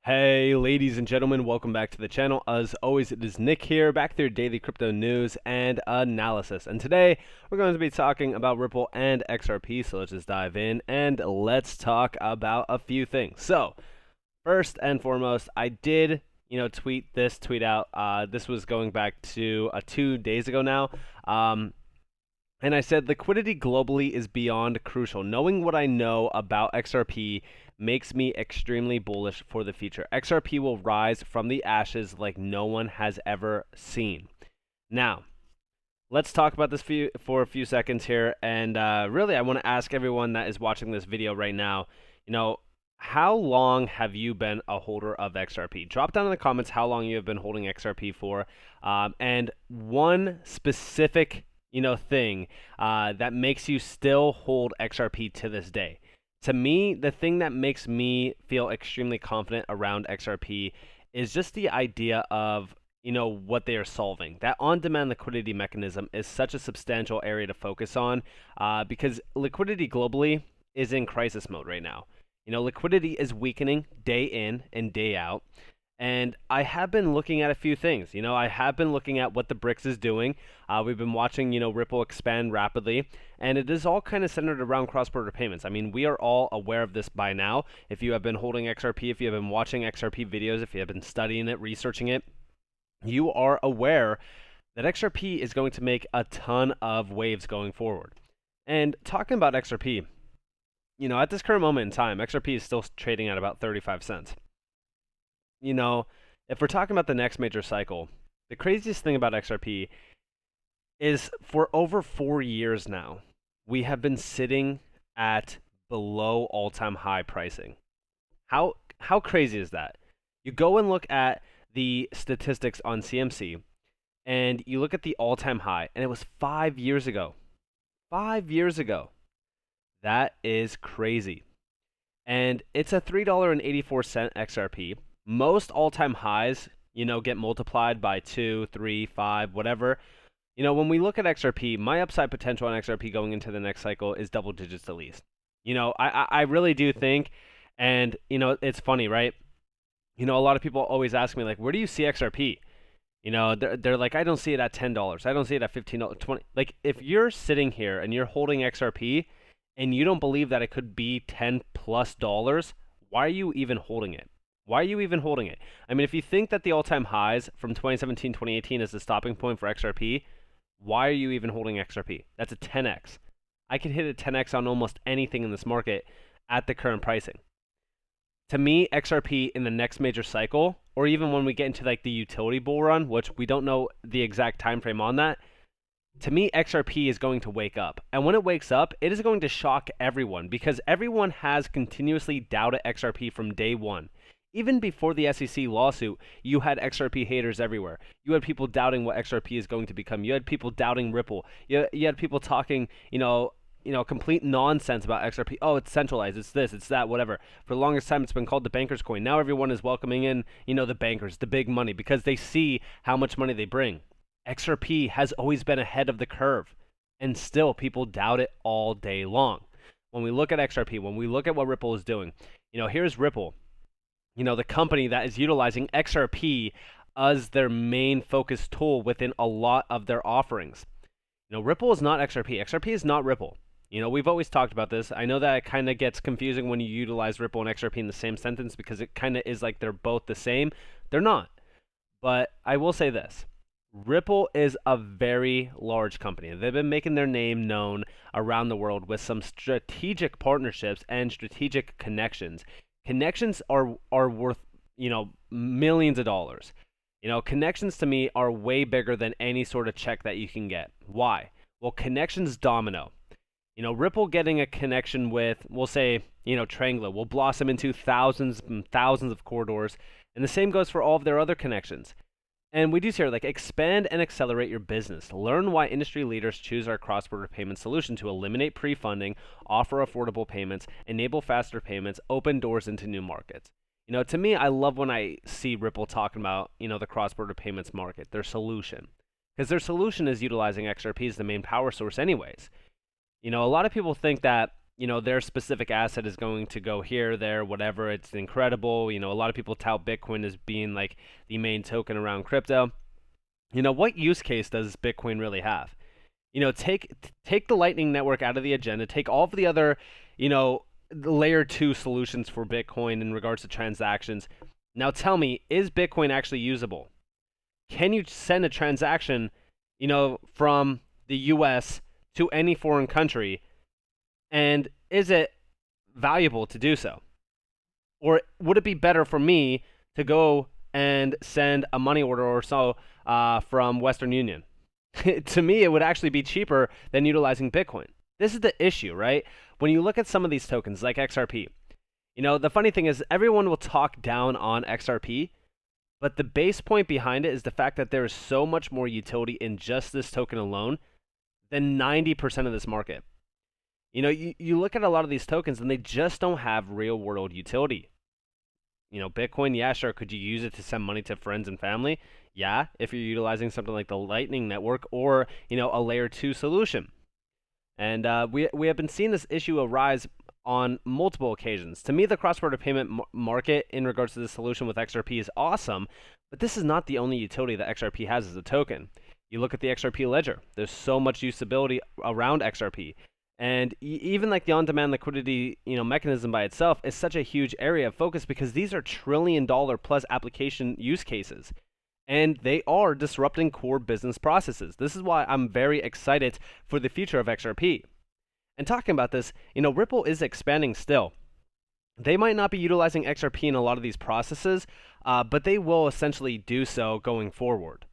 Hey ladies and gentlemen, welcome back to the channel. As always, it is Nick here, back with your daily crypto news and analysis. And today, we're going to be talking about Ripple and XRP, so let's just dive in and let's talk about a few things. So, first and foremost, I did, tweet out. This was going back to 2 days ago now. And I said liquidity globally is beyond crucial. Knowing what I know about XRP makes me extremely bullish for the future. XRP will rise from the ashes like no one has ever seen. Now, let's talk about this for a few seconds here. And really, I want to ask everyone that is watching this video right now, how long have you been a holder of XRP? Drop down in the comments how long you have been holding XRP for. And one specific thing that makes you still hold XRP to this day. To me, the thing that makes me feel extremely confident around XRP is just the idea of what they are solving. That on-demand liquidity mechanism is such a substantial area to focus on because liquidity globally is in crisis mode right now. Liquidity is weakening day in and day out. And I have been looking at a few things. I have been looking at what the BRICS is doing. We've been watching, Ripple expand rapidly. And it is all kind of centered around cross-border payments. I mean, we are all aware of this by now. If you have been holding XRP, if you have been watching XRP videos, if you have been studying it, researching it, you are aware that XRP is going to make a ton of waves going forward. And talking about XRP, at this current moment in time, XRP is still trading at about 35 cents. If we're talking about the next major cycle, the craziest thing about XRP is for over 4 years now, we have been sitting at below all-time high pricing. How crazy is that? You go and look at the statistics on CMC, and you look at the all-time high, and it was 5 years ago. 5 years ago. That is crazy. And it's a $3.84 XRP. Most all-time highs, get multiplied by 2, 3, 5, whatever. When we look at XRP, my upside potential on XRP going into the next cycle is double digits at least. I really do think, and, it's funny, right? A lot of people always ask me, like, where do you see XRP? They're like, I don't see it at $10. I don't see it at $15, $20. Like, if you're sitting here and you're holding XRP and you don't believe that it could be $10+, why are you even holding it? Why are you even holding it? I mean, if you think that the all-time highs from 2017, 2018 is the stopping point for XRP, why are you even holding XRP? That's a 10x. I could hit a 10x on almost anything in this market at the current pricing. To me, XRP in the next major cycle, or even when we get into like the utility bull run, which we don't know the exact time frame on that, to me, XRP is going to wake up. And when it wakes up, it is going to shock everyone because everyone has continuously doubted XRP from day one. Even before the SEC lawsuit, you had XRP haters everywhere. You had people doubting what XRP is going to become. You had people doubting Ripple. You had people talking, complete nonsense about XRP. Oh, it's centralized. It's this. It's that. Whatever. For the longest time, it's been called the banker's coin. Now everyone is welcoming in, the bankers, the big money, because they see how much money they bring. XRP has always been ahead of the curve, and still people doubt it all day long. When we look at XRP, when we look at what Ripple is doing, here's Ripple. The company that is utilizing XRP as their main focus tool within a lot of their offerings. Ripple is not XRP. XRP is not Ripple. We've always talked about this. I know that it kind of gets confusing when you utilize Ripple and XRP in the same sentence because it kind of is like they're both the same. They're not. But I will say this. Ripple is a very large company. They've been making their name known around the world with some strategic partnerships and strategic connections. Connections are worth, millions of dollars. Connections to me are way bigger than any sort of check that you can get. Why? Well, connections domino. Ripple getting a connection with, we'll say, Trangler will blossom into thousands and thousands of corridors. And the same goes for all of their other connections. And we do here, like, expand and accelerate your business. Learn why industry leaders choose our cross-border payment solution to eliminate pre-funding, offer affordable payments, enable faster payments, open doors into new markets. To me, I love when I see Ripple talking about, the cross-border payments market, their solution. Because their solution is utilizing XRP as the main power source anyways. A lot of people think that, their specific asset is going to go here, there, whatever. It's incredible. A lot of people tout Bitcoin as being like the main token around crypto. What use case does Bitcoin really have? Take the Lightning Network out of the agenda. Take all of the other, the layer 2 solutions for Bitcoin in regards to transactions. Now tell me, is Bitcoin actually usable? Can you send a transaction, from the US to any foreign country, and is it valuable to do so? Or would it be better for me to go and send a money order or so from Western Union? To me, it would actually be cheaper than utilizing Bitcoin. This is the issue, right? When you look at some of these tokens like XRP, the funny thing is everyone will talk down on XRP, but the base point behind it is the fact that there is so much more utility in just this token alone than 90% of this market. You look at a lot of these tokens and they just don't have real world utility. Bitcoin, yeah, sure. Could you use it to send money to friends and family? Yeah, if you're utilizing something like the Lightning Network or, a layer 2 solution. And we have been seeing this issue arise on multiple occasions. To me, the cross-border payment market in regards to this solution with XRP is awesome, but this is not the only utility that XRP has as a token. You look at the XRP ledger. There's so much usability around XRP. And even like the on-demand liquidity, mechanism by itself is such a huge area of focus because these are $1 trillion plus application use cases. And they are disrupting core business processes. This is why I'm very excited for the future of XRP. And talking about this, Ripple is expanding still. They might not be utilizing XRP in a lot of these processes, but they will essentially do so going forward.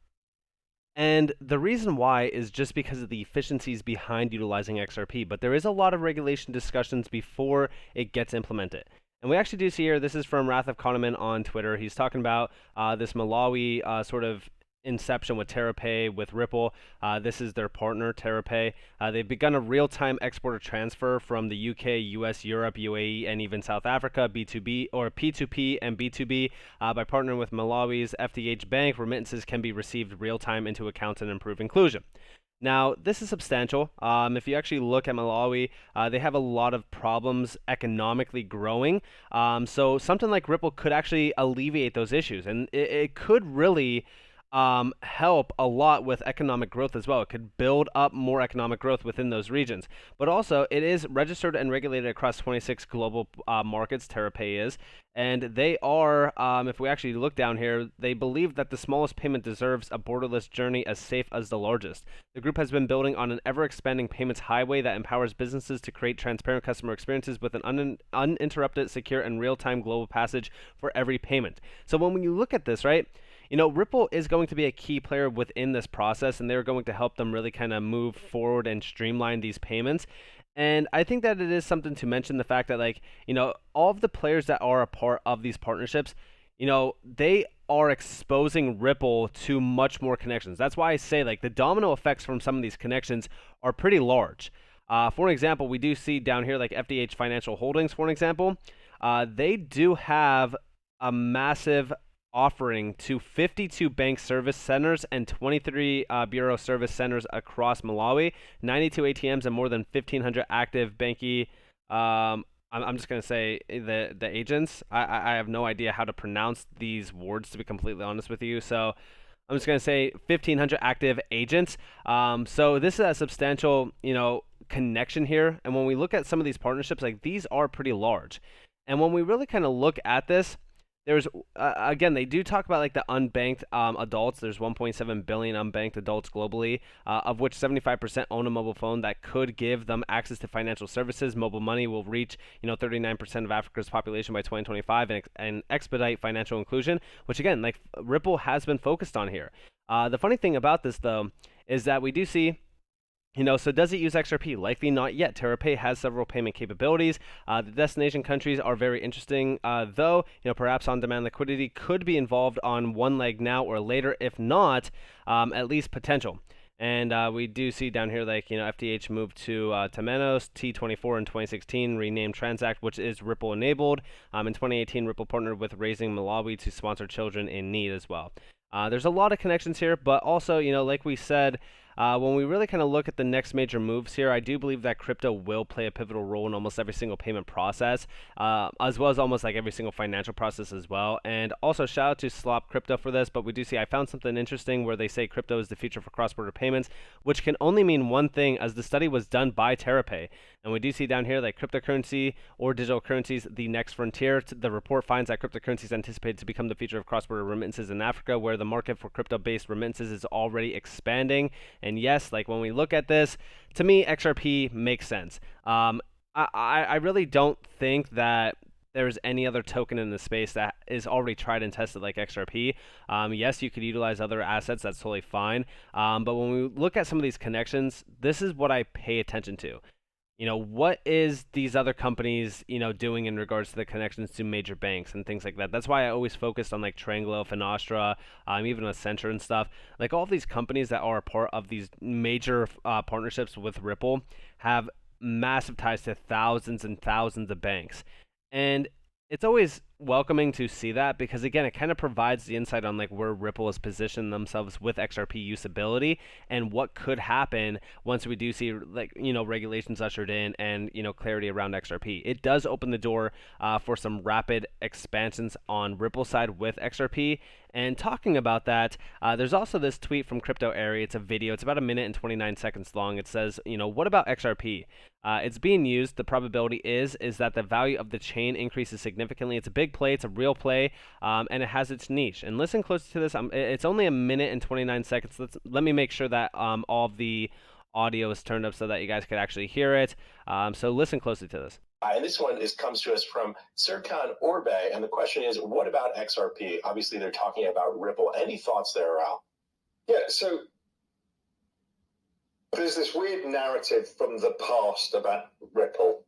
And the reason why is just because of the efficiencies behind utilizing XRP, but there is a lot of regulation discussions before it gets implemented. And we actually do see here, this is from Wrath of Kahneman on Twitter. He's talking about this Malawi sort of inception with TerraPay, with Ripple. This is their partner, TerraPay. They've begun a real-time exporter transfer from the UK, US, Europe, UAE, and even South Africa, B2B or P2P and B2B. By partnering with Malawi's FDH Bank, remittances can be received real-time into accounts and improve inclusion. Now, this is substantial. If you actually look at Malawi, they have a lot of problems economically growing. So something like Ripple could actually alleviate those issues, and it could really help a lot with economic growth as well. It could build up more economic growth within those regions. But also, it is registered and regulated across 26 global markets, TerraPay is. And they are, if we actually look down here, they believe that the smallest payment deserves a borderless journey as safe as the largest. The group has been building on an ever-expanding payments highway that empowers businesses to create transparent customer experiences with an uninterrupted, secure, and real-time global passage for every payment. So when you look at this, right, Ripple is going to be a key player within this process, and they're going to help them really kind of move forward and streamline these payments. And I think that it is something to mention the fact that, all of the players that are a part of these partnerships, they are exposing Ripple to much more connections. That's why I say, the domino effects from some of these connections are pretty large. For example, we do see down here, FDH Financial Holdings, for an example, they do have a massive offering to 52 bank service centers and 23 bureau service centers across Malawi, 92 ATMs, and more than 1,500 active Banki. I'm just going to say the agents. I have no idea how to pronounce these words, to be completely honest with you. So I'm just going to say 1,500 active agents. So this is a substantial, connection here. And when we look at some of these partnerships, these are pretty large. And when we really kind of look at this, there's again, they do talk about the unbanked adults. There's 1.7 billion unbanked adults globally, of which 75% own a mobile phone that could give them access to financial services. Mobile money will reach 39% of Africa's population by 2025 and expedite financial inclusion, which again, Ripple has been focused on here. The funny thing about this though is that we do see, so does it use XRP? Likely not yet. TerraPay has several payment capabilities. The destination countries are very interesting, though, perhaps on-demand liquidity could be involved on one leg now or later. If not, at least potential. And we do see down here, FTH moved to Domino, T24 in 2016, renamed Transact, which is Ripple enabled. In 2018, Ripple partnered with Raising Malawi to sponsor children in need as well. There's a lot of connections here, but also, like we said, When we really kind of look at the next major moves here, I do believe that crypto will play a pivotal role in almost every single payment process, as well as almost like every single financial process as well. And also, shout out to Slop Crypto for this, but we do see I found something interesting where they say crypto is the future for cross-border payments, which can only mean one thing, as the study was done by TerraPay. And we do see down here that cryptocurrency or digital currencies, the next frontier. The report finds that cryptocurrency is anticipated to become the future of cross-border remittances in Africa, where the market for crypto-based remittances is already expanding. And yes, like when we look at this, to me, XRP makes sense. I really don't think that there's any other token in the space that is already tried and tested like XRP. Yes, you could utilize other assets. That's totally fine. But when we look at some of these connections, this is what I pay attention to. What is these other companies, doing in regards to the connections to major banks and things like that? That's why I always focused on like Tranglo, Finastra, even Accenture and stuff. Like all of these companies that are a part of these major partnerships with Ripple have massive ties to thousands and thousands of banks. And it's always welcoming to see that because again it kind of provides the insight on like where Ripple is positioned themselves with XRP usability and what could happen once we do see like regulations ushered in and clarity around XRP. It does open the door for some rapid expansions on Ripple side with XRP. And talking about that, there's also this tweet from Crypto Airy. It's a video. It's about a minute and 29 seconds long. It says, what about XRP? It's being used. The probability is that the value of the chain increases significantly. It's a big play. It's a real play, and it has its niche. And listen closely to this. It's only a minute and 29 seconds. Let me make sure that all of the audio is turned up so that you guys could actually hear it. So listen closely to this. And this one comes to us from Serkan Orbe, and the question is, what about XRP? Obviously, they're talking about Ripple. Any thoughts there, Al? Yeah, so there's this weird narrative from the past about Ripple.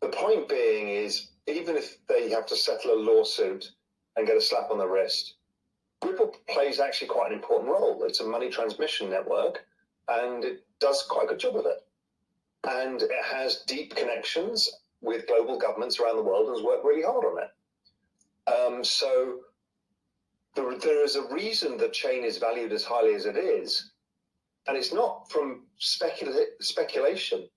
The point being is, even if they have to settle a lawsuit and get a slap on the wrist, Ripple plays actually quite an important role. It's a money transmission network, and it does quite a good job of it. And it has deep connections with global governments around the world and has worked really hard on it. So there is a reason the chain is valued as highly as it is, and it's not from speculation,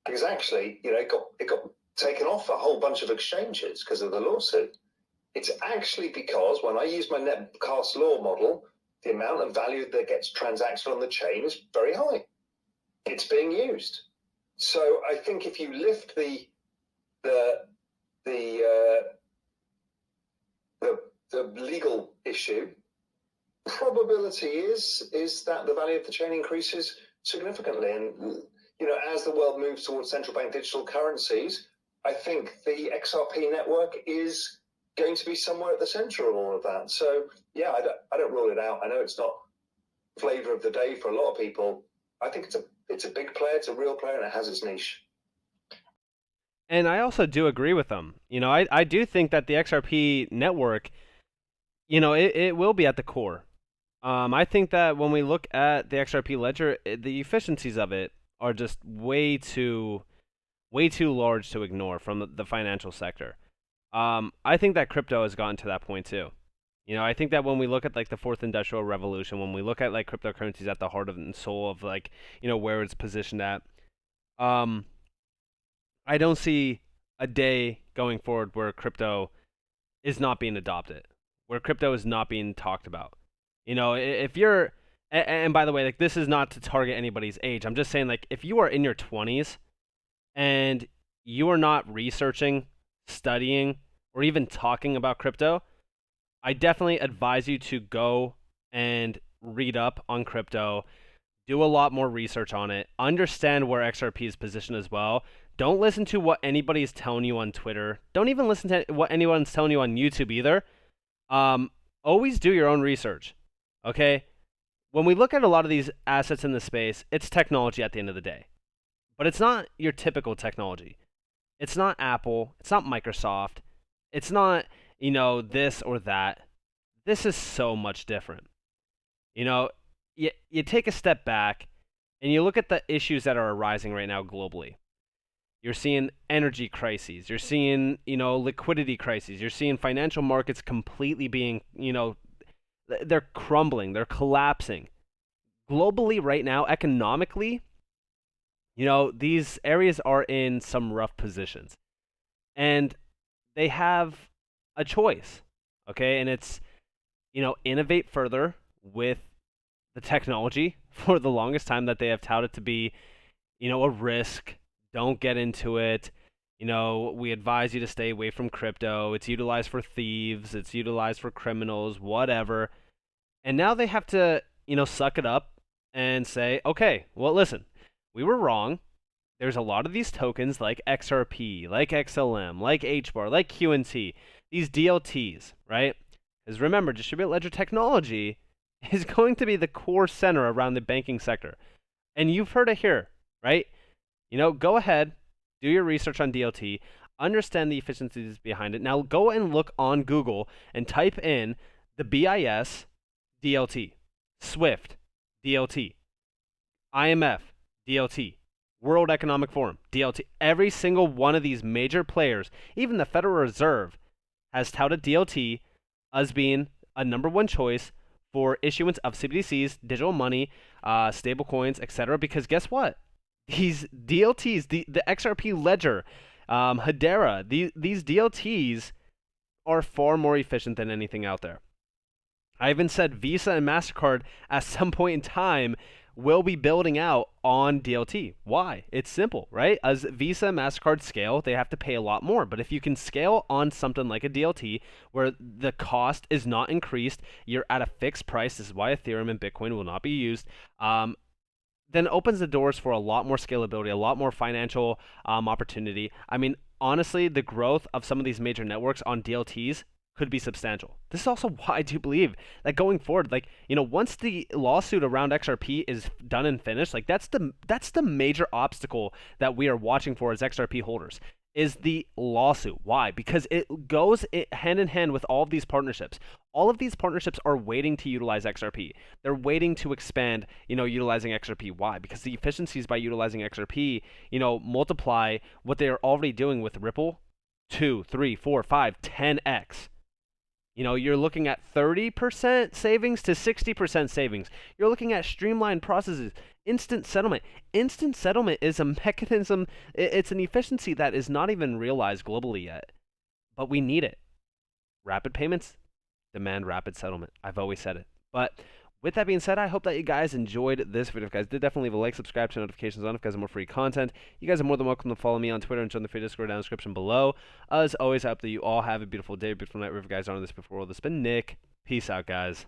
because actually, it got taken off a whole bunch of exchanges because of the lawsuit. It's actually because when I use my netcast law model, the amount of value that gets transacted on the chain is very high. It's being used. So I think if you lift the legal issue, probability is that the value of the chain increases significantly. And as the world moves towards central bank digital currencies, I think the XRP network is going to be somewhere at the center of all of that. So yeah, I don't rule it out. I know it's not flavor of the day for a lot of people. I think it's a big player, it's a real player, and it has its niche. And I also do agree with them. I do think that the XRP network, it will be at the core. I think that when we look at the XRP ledger, the efficiencies of it are just way too large to ignore from the financial sector. I think that crypto has gotten to that point too. I think that when we look at like the fourth industrial revolution, when we look at like cryptocurrencies at the heart and soul of like, where it's positioned at, I don't see a day going forward where crypto is not being adopted, where crypto is not being talked about. If you're, and by the way, like this is not to target anybody's age. I'm just saying like if you are in your 20s and you are not researching, studying, or even talking about crypto, I definitely advise you to go and read up on crypto, do a lot more research on it, understand where XRP is positioned as well. Don't listen to what anybody is telling you on Twitter. Don't even listen to what anyone's telling you on YouTube either. Always do your own research, okay? When we look at a lot of these assets in the space, it's technology at the end of the day. But it's not your typical technology. It's not Apple. It's not Microsoft. It's not, this or that. This is so much different. You take a step back and you look at the issues that are arising right now globally. You're seeing energy crises. You're seeing, liquidity crises. You're seeing financial markets completely being, they're crumbling. They're collapsing. globally right now, economically, these areas are in some rough positions. And they have a choice, okay? And it's, innovate further with the technology for the longest time that they have touted to be, a risk. Don't get into it. We advise you to stay away from crypto. It's utilized for thieves, it's utilized for criminals, whatever. And now they have to, suck it up and say, okay, well, listen, we were wrong. There's a lot of these tokens like XRP, like XLM, like HBAR, like QNT, these DLTs, right? Because remember, distributed ledger technology is going to be the core center around the banking sector. And you've heard it here, right? Go ahead, do your research on DLT, understand the efficiencies behind it. Now go and look on Google and type in the BIS DLT, SWIFT DLT, IMF DLT, World Economic Forum DLT. Every single one of these major players, even the Federal Reserve, has touted DLT as being a number one choice for issuance of CBDCs, digital money, stable coins, etc. Because guess what? These DLTs, the XRP Ledger, Hedera, these DLTs are far more efficient than anything out there. I even said Visa and MasterCard at some point in time will be building out on DLT. Why? It's simple, right? As Visa and MasterCard scale, they have to pay a lot more. But if you can scale on something like a DLT where the cost is not increased, you're at a fixed price, this is why Ethereum and Bitcoin will not be used, then it opens the doors for a lot more scalability, a lot more financial opportunity. I mean, honestly, the growth of some of these major networks on DLTs could be substantial. This is also why I do believe that going forward, once the lawsuit around XRP is done and finished, that's the major obstacle that we are watching for as XRP holders is the lawsuit. Why? Because it goes hand in hand with all of these partnerships. All of these partnerships are waiting to utilize XRP. They're waiting to expand, utilizing XRP. Why? Because the efficiencies by utilizing XRP, multiply what they are already doing with Ripple 2, 3, 4, 5, 10x. You're looking at 30% savings to 60% savings. You're looking at streamlined processes, instant settlement. Instant settlement is a mechanism, it's an efficiency that is not even realized globally yet, but we need it. Rapid payments demand rapid settlement. I've always said it. But with that being said, I hope that you guys enjoyed this video. If you guys did, definitely leave a like, subscribe, turn notifications on if you guys have more free content. You guys are more than welcome to follow me on Twitter and join the free Discord down in the description below. As always, I hope that you all have a beautiful day, beautiful night, wherever you guys are on this before. This has been Nick. Peace out, guys.